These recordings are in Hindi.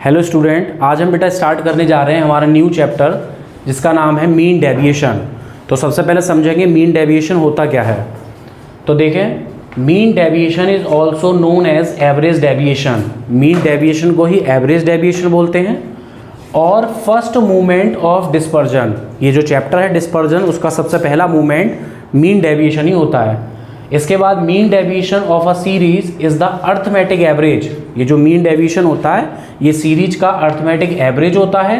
हेलो स्टूडेंट, आज हम बेटा स्टार्ट करने जा रहे हैं हमारा न्यू चैप्टर जिसका नाम है मीन डेविएशन। तो सबसे पहले समझेंगे मीन डेविएशन होता क्या है। तो देखें, mean deviation is also known as average deviation. Mean deviation को ही एवरेज डेविएशन बोलते हैं। और फर्स्ट मूवमेंट ऑफ डिस्पर्जन, ये जो चैप्टर है डिस्पर्जन, उसका सबसे पहला मूवमेंट मीन डेविएशन ही होता है। इसके बाद mean deviation of a series is the arithmetic average. ये जो मीन डेविएशन होता है ये सीरीज का अर्थमेटिक एवरेज होता है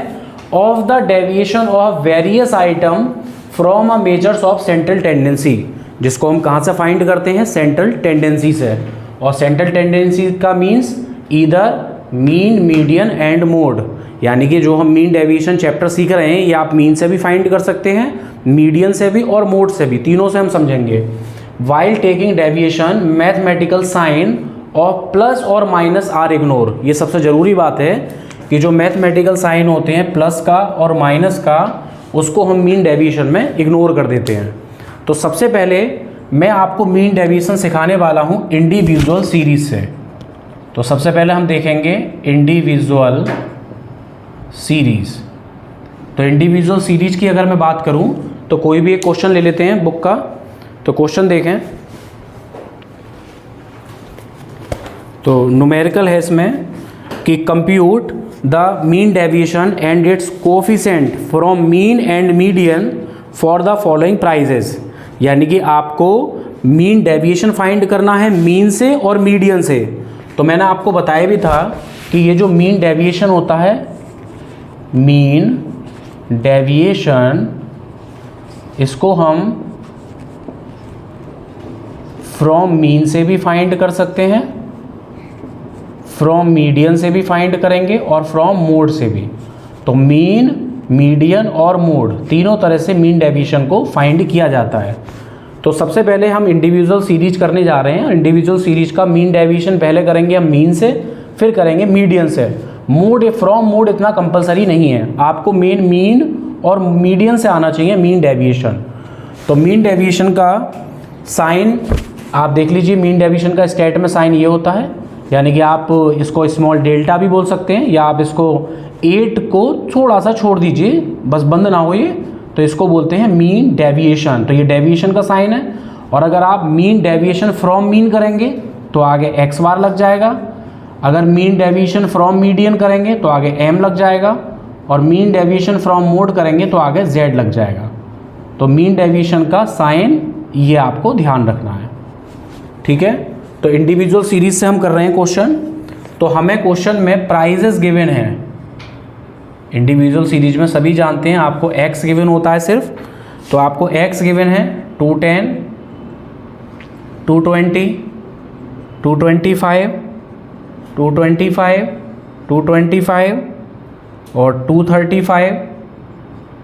of the deviation of various item from a measures of central tendency, जिसको हम कहाँ से फाइंड करते हैं, सेंट्रल टेंडेंसी से। और सेंट्रल टेंडेंसी का means either mean, median and mode. यानी कि जो हम मीन डेविएशन चैप्टर सीख रहे हैं ये आप मीन से भी फाइंड कर सकते हैं, मीडियन से भी और मोड से भी, तीनों से हम समझेंगे। While taking deviation mathematical sign of plus और माइनस आर इग्नोर। ये सबसे ज़रूरी बात है कि जो मैथमेटिकल साइन होते हैं प्लस का और माइनस का, उसको हम मीन डेविएशन में इग्नोर कर देते हैं। तो सबसे पहले मैं आपको मीन डेविएशन सिखाने वाला हूँ इंडिविजुअल सीरीज से। तो सबसे पहले हम देखेंगे इंडिविजुअल सीरीज़। तो इंडिविजुअल सीरीज की अगर मैं बात करूँ तो कोई भी एक क्वेश्चन ले लेते हैं बुक का। तो क्वेश्चन देखें, तो न्यूमेरिकल है इसमें कि compute the mean deviation and its coefficient from mean and median for the following prices. यानी कि आपको मीन डेविएशन फाइंड करना है मीन से और मीडियन से। तो मैंने आपको बताया भी था कि ये जो मीन डेविएशन होता है, मीन डेविएशन, इसको हम फ्रॉम मीन से भी फाइंड कर सकते हैं, फ्रॉम मीडियन से भी फाइंड करेंगे और फ्रॉम मोड से भी। तो मीन, मीडियन और मोड तीनों तरह से मीन डेविएशन को फाइंड किया जाता है। तो सबसे पहले हम इंडिविजुअल सीरीज करने जा रहे हैं। इंडिविजुअल सीरीज का मीन डेविएशन पहले करेंगे हम मीन से, फिर करेंगे मीडियन से। मोड, फ्रॉम मोड इतना कंपलसरी नहीं है, आपको मीन और मीडियन से आना चाहिए मीन डेविएशन। तो मीन डेविएशन का साइन आप देख लीजिए, मीन डेविएशन का स्टेट में साइन ये होता है। यानी कि आप इसको स्मॉल डेल्टा भी बोल सकते हैं, या आप इसको 8 को थोड़ा सा छोड़ दीजिए, बस बंद ना हो ये, तो इसको बोलते हैं मीन डेविएशन। तो ये डेविएशन का साइन है। और अगर आप मीन डेविएशन फ्रॉम मीन करेंगे तो आगे एक्स बार लग जाएगा। अगर मीन डेविएशन फ्रॉम मीडियन करेंगे तो आगे एम लग जाएगा। और मीन डेविएशन फ्रॉम मोड करेंगे तो आगे जेड लग जाएगा। तो मीन डेविएशन का साइन ये आपको ध्यान रखना है, ठीक है। तो इंडिविजुअल सीरीज से हम कर रहे हैं क्वेश्चन। तो हमें क्वेश्चन में प्राइजेस गिवन है। इंडिविजुअल सीरीज में सभी जानते हैं आपको एक्स गिवन होता है सिर्फ। तो आपको एक्स गिवन है 210, 220, 225, 225, 225 और 235,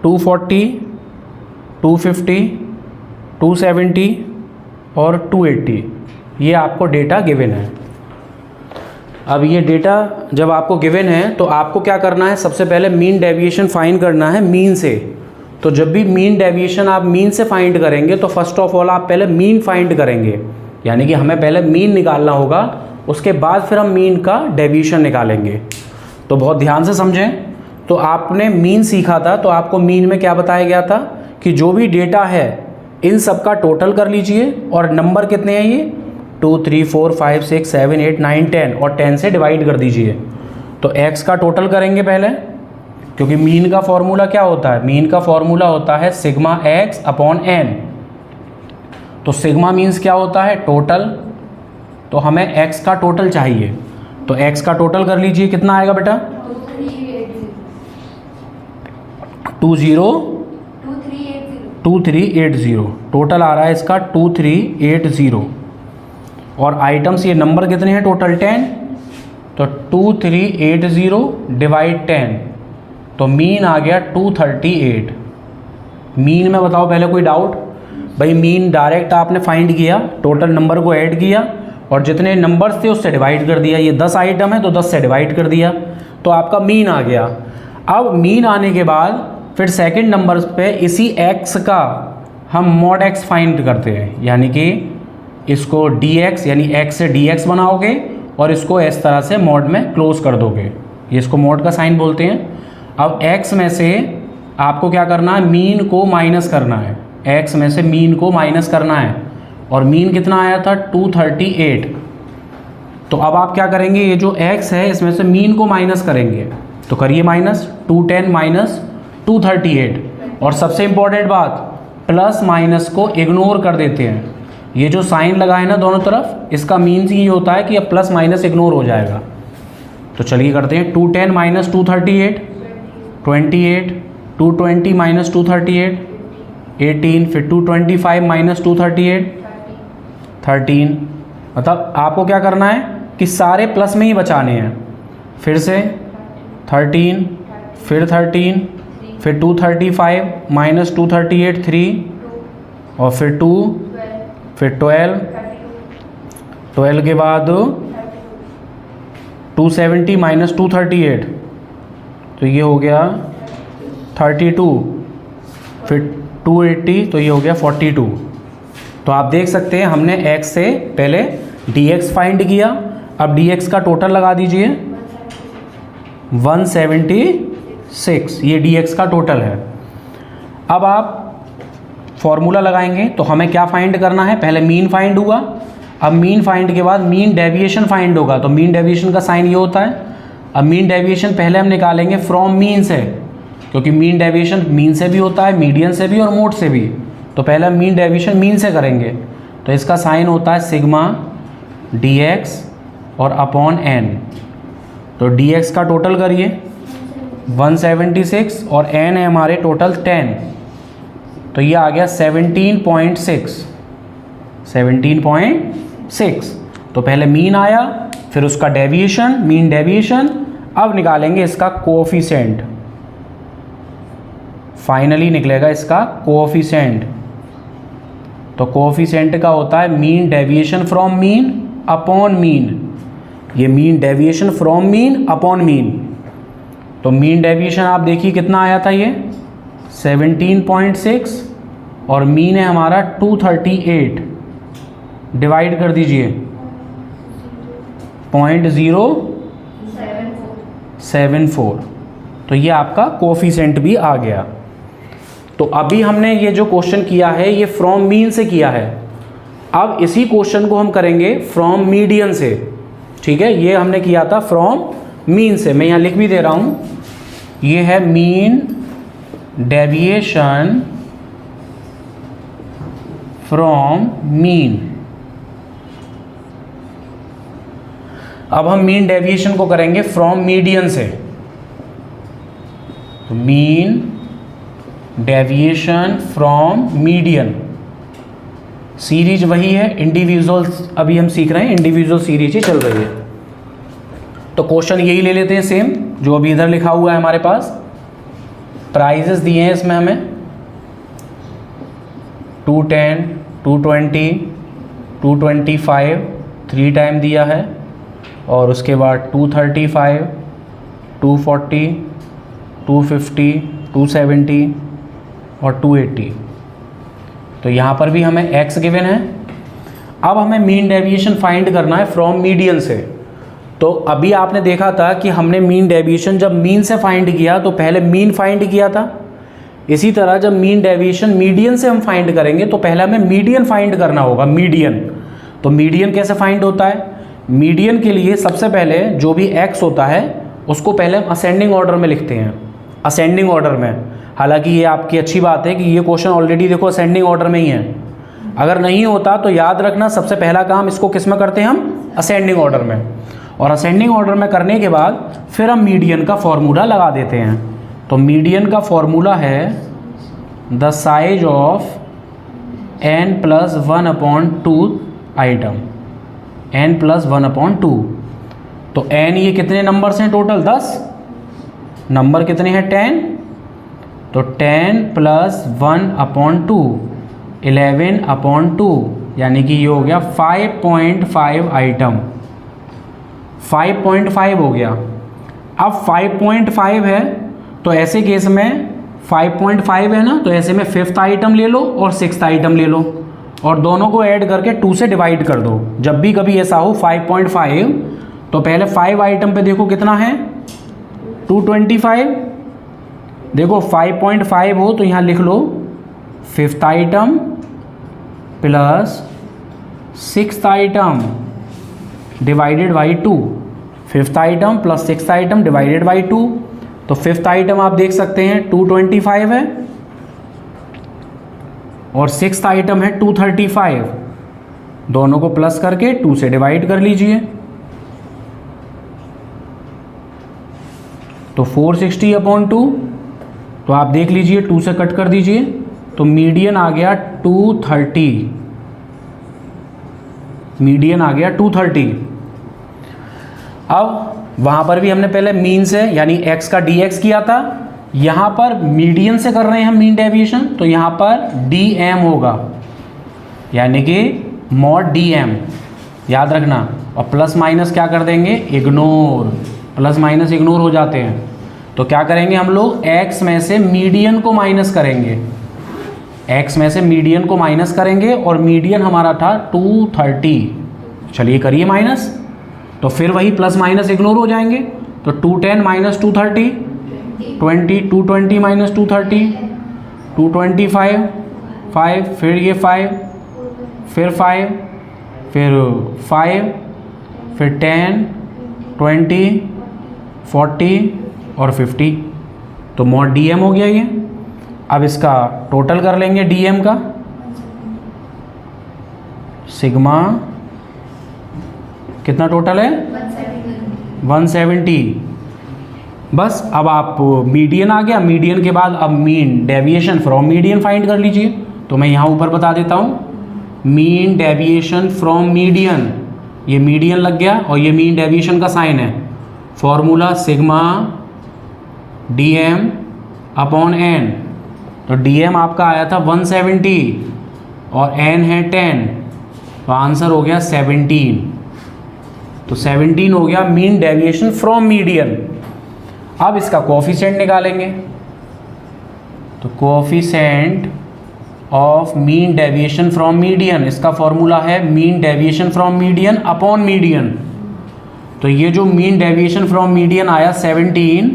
240, 250, 270 और 280। ये आपको डेटा गिवन है। अब ये डेटा जब आपको गिवन है तो आपको क्या करना है, सबसे पहले मीन डेविएशन फाइंड करना है मीन से। तो जब भी मीन डेविएशन आप मीन से फाइंड करेंगे तो फर्स्ट ऑफ ऑल आप पहले मीन फाइंड करेंगे। यानी कि हमें पहले मीन निकालना होगा, उसके बाद फिर हम मीन का डेविएशन निकालेंगे। तो बहुत ध्यान से समझें। तो आपने मीन सीखा था, तो आपको मीन में क्या बताया गया था कि जो भी डेटा है इन सब का टोटल कर लीजिए। और नंबर कितने हैं ये, 2, 3, 4, 5, 6, 7, 8, 9, 10 और 10 से डिवाइड कर दीजिए। तो x का टोटल करेंगे पहले, क्योंकि मीन का फॉर्मूला क्या होता है, मीन का फॉर्मूला होता है सिग्मा x अपॉन n। तो सिग्मा मीन्स क्या होता है, टोटल। तो हमें x का टोटल चाहिए। तो x का टोटल कर लीजिए, कितना आएगा बेटा, 2380। टोटल आ रहा है इसका 2380। और आइटम्स ये नंबर कितने हैं टोटल, 10। तो 2380 डिवाइड 10, तो मीन आ गया 238। मीन में बताओ पहले कोई डाउट, भाई मीन डायरेक्ट आपने फाइंड किया, टोटल नंबर को ऐड किया और जितने नंबर्स थे उससे डिवाइड कर दिया। ये 10 आइटम है तो 10 से डिवाइड कर दिया, तो आपका मीन आ गया। अब मीन आने के बाद फिर सेकंड नंबर पे इसी x का हम मॉड x फाइंड करते हैं। यानी कि इसको dx यानी x से dx बनाओगे और इसको इस तरह से मॉड में क्लोज कर दोगे। ये इसको मोड का साइन बोलते हैं। अब x में से आपको क्या करना है, मीन को माइनस करना है, x में से मीन को माइनस करना है, और मीन कितना आया था 238। तो अब आप क्या करेंगे, ये जो x है इसमें से मीन को माइनस करेंगे, तो करिए माइनस 210 माइनस 238। और सबसे इम्पॉर्टेंट बात, प्लस माइनस को इग्नोर कर देते हैं। ये जो साइन लगा है ना दोनों तरफ, इसका मीन्स ये होता है कि अब प्लस माइनस इग्नोर हो जाएगा। तो चलिए करते हैं, 210 माइनस 238 28, 220 माइनस 238 18, फिर 225 माइनस 238 13। मतलब आपको क्या करना है कि सारे प्लस में ही बचाने हैं। फिर से 13, फिर 13, फिर 235 माइनस 238 3, और फिर 2, फिर 12 के बाद 270 माइनस 238, तो ये हो गया 32, फिर 280, तो ये हो गया 42। तो आप देख सकते हैं हमने x से पहले dx फाइंड किया, अब dx का टोटल लगा दीजिए 176, ये dx का टोटल है। अब आप फॉर्मूला लगाएंगे तो हमें क्या फाइंड करना है, पहले मीन फाइंड हुआ, अब मीन फाइंड के बाद मीन डेविएशन फाइंड होगा। तो मीन डेविएशन का साइन ये होता है। अब मीन डेविएशन पहले हम निकालेंगे फ्रॉम मीन से, क्योंकि मीन डेविएशन मीन से भी होता है, मीडियन से भी और मोड से भी। तो पहले हम मीन डेविएशन मीन से करेंगे, तो इसका साइन होता है सिग्मा dx और अपॉन n। तो dx का टोटल करिए 176 और n है हमारे टोटल 10, तो ये आ गया 17.6। तो पहले मीन आया, फिर उसका डेविएशन, मीन डेविएशन। अब निकालेंगे इसका कोएफिशिएंट, फाइनली निकलेगा इसका कोएफिशिएंट। तो कोएफिशिएंट का होता है mean deviation from mean upon mean. ये mean deviation from mean upon mean. तो मीन डेविएशन आप देखिए कितना आया था, ये 17.6 और मीन है हमारा 238। डिवाइड कर दीजिए 0.074, तो ये आपका कोएफिशिएंट भी आ गया। तो अभी हमने ये जो क्वेश्चन किया है ये फ्रॉम मीन से किया है। अब इसी क्वेश्चन को हम करेंगे फ्रॉम मीडियन से, ठीक है। ये हमने किया था फ्रॉम मीन से, मैं यहाँ लिख भी दे रहा हूँ, ये है मीन डेविएशन फ्रॉम मीन। अब हम मीन डेविएशन को करेंगे फ्रॉम मीडियन से। तो mean deviation from median, series वही है, इंडिविजुअल अभी हम सीख रहे हैं, इंडिविजुअल सीरीज ही चल रही है। तो क्वेश्चन यही ले लेते हैं सेम जो अभी इधर लिखा हुआ है हमारे पास। प्राइजेस दिए हैं इसमें हमें 210, 220, 225 3 टाइम दिया है, और उसके बाद 235, 240, 250, 270 और 280। तो यहाँ पर भी हमें x गिवन है। अब हमें मीन डेविएशन फाइंड करना है फ्रॉम मीडियन से। तो अभी आपने देखा था कि हमने मीन डेविएशन जब मीन से फाइंड किया तो पहले मीन फाइंड किया था। इसी तरह जब मीन डेविएशन मीडियन से हम फाइंड करेंगे तो पहले हमें मीडियन फाइंड करना होगा, मीडियन। तो मीडियन कैसे फाइंड होता है, मीडियन के लिए सबसे पहले जो भी x होता है उसको पहले हम असेंडिंग ऑर्डर में लिखते हैं, असेंडिंग ऑर्डर में। हालांकि ये आपकी अच्छी बात है कि ये क्वेश्चन ऑलरेडी देखो असेंडिंग ऑर्डर में ही है। अगर नहीं होता तो याद रखना सबसे पहला काम इसको किस में करते हैं हम, असेंडिंग ऑर्डर में। और असेंडिंग ऑर्डर में करने के बाद फिर हम मीडियन का फॉर्मूला लगा देते हैं। तो मीडियन का फॉर्मूला है the size of n+1/2 item, n+1/2। तो n ये कितने नंबर्स हैं टोटल, 10 नंबर कितने हैं, 10। तो 10 + 1/2 11/2, यानी कि ये हो गया 5.5 आइटम, 5.5 हो गया। अब 5.5 है तो ऐसे केस में 5.5 है ना, तो ऐसे में 5th आइटम ले लो और 6th आइटम ले लो और दोनों को ऐड करके 2 से डिवाइड कर दो। जब भी कभी ऐसा हो 5.5 तो पहले 5 आइटम पे देखो कितना है 225, देखो 5.5 हो तो यहाँ लिख लो 5th item plus 6th item divided by 2। 5th item plus 6th item divided by 2। तो 5th आइटम आप देख सकते हैं 225 है और 6th आइटम है 235। दोनों को प्लस करके 2 से डिवाइड कर लीजिए। तो 460/2, तो आप देख लीजिए 2 से कट कर दीजिए, तो मीडियन आ गया 230। मीडियन आ गया 230। अब वहाँ पर भी हमने पहले मीन से यानी x का dx किया था, यहाँ पर मीडियन से कर रहे हैं हम मीन डेविएशन, तो यहाँ पर dm होगा, यानी कि मॉड dm, याद रखना। और प्लस माइनस क्या कर देंगे, इग्नोर, प्लस माइनस इग्नोर हो जाते हैं। तो क्या करेंगे हम लोग, x में से मीडियन को माइनस करेंगे, x में से मीडियन को माइनस करेंगे और मीडियन हमारा था 230। चलिए करिए माइनस, तो फिर वही प्लस माइनस इग्नोर हो जाएंगे। तो 210 माइनस 230 20, 220 माइनस 230 225, 5, फिर ये 5, फिर 5, फिर 5, फिर 10, 20, 40 और 50। तो मॉड डीएम हो गया ये। अब इसका टोटल कर लेंगे डीएम का, सिग्मा कितना टोटल है 170। बस अब आप मीडियन आ गया, मीडियन के बाद अब mean deviation from median find कर लीजिए। तो मैं यहाँ ऊपर बता देता हूँ, मीन डेविएशन फ्रॉम मीडियन, ये मीडियन लग गया और ये मीन डेविएशन का साइन है। Formula sigma dm/n। तो dm आपका आया था 170 और n है 10, तो आंसर हो गया 17। तो 17 हो गया मीन डेविएशन फ्रॉम मीडियन। अब इसका कोएफिशिएंट निकालेंगे, तो coefficient of mean deviation from median, इसका फॉर्मूला है mean deviation from median upon median. तो ये जो मीन डेविएशन फ्रॉम मीडियन आया 17,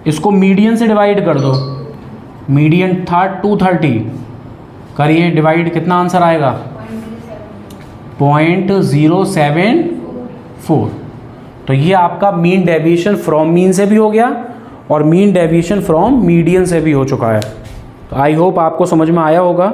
इसको मीडियन से डिवाइड कर दो, मीडियन था 230, करिए डिवाइड, कितना आंसर आएगा 0.074। तो ये आपका मीन डेविएशन फ्रॉम मीन से भी हो गया और मीन डेविएशन फ्रॉम मीडियन से भी हो चुका है। तो आई होप आपको समझ में आया होगा।